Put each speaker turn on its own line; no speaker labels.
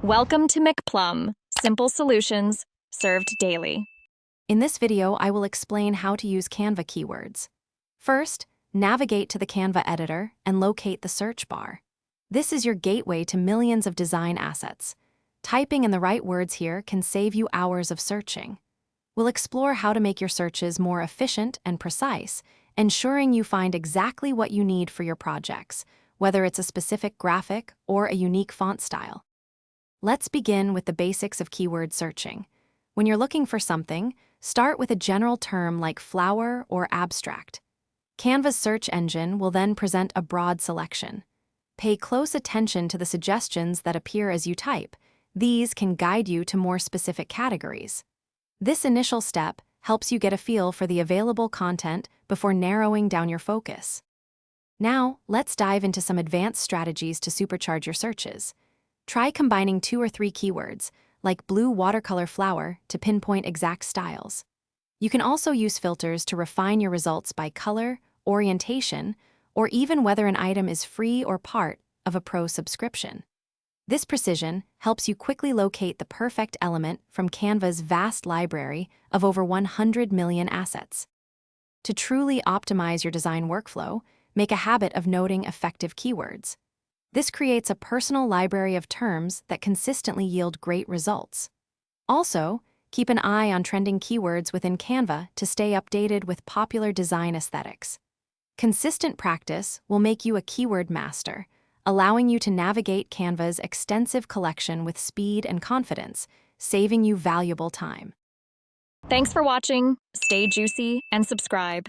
Welcome to McPlum, simple solutions served daily.
In this video, I will explain how to use Canva keywords. First, navigate to the Canva editor and locate the search bar. This is your gateway to millions of design assets. Typing in the right words here can save you hours of searching. We'll explore how to make your searches more efficient and precise, ensuring you find exactly what you need for your projects, whether it's a specific graphic or a unique font style. Let's begin with the basics of keyword searching. When you're looking for something, start with a general term like flower or abstract. Canva's search engine will then present a broad selection. Pay close attention to the suggestions that appear as you type. These can guide you to more specific categories. This initial step helps you get a feel for the available content before narrowing down your focus. Now, let's dive into some advanced strategies to supercharge your searches. Try combining 2 or 3 keywords, like blue watercolor flower, to pinpoint exact styles. You can also use filters to refine your results by color, orientation, or even whether an item is free or part of a pro subscription. This precision helps you quickly locate the perfect element from Canva's vast library of over 100 million assets. To truly optimize your design workflow, make a habit of noting effective keywords. This creates a personal library of terms that consistently yield great results. Also, keep an eye on trending keywords within Canva to stay updated with popular design aesthetics. Consistent practice will make you a keyword master, allowing you to navigate Canva's extensive collection with speed and confidence, saving you valuable time.
Thanks for watching. Stay juicy and subscribe.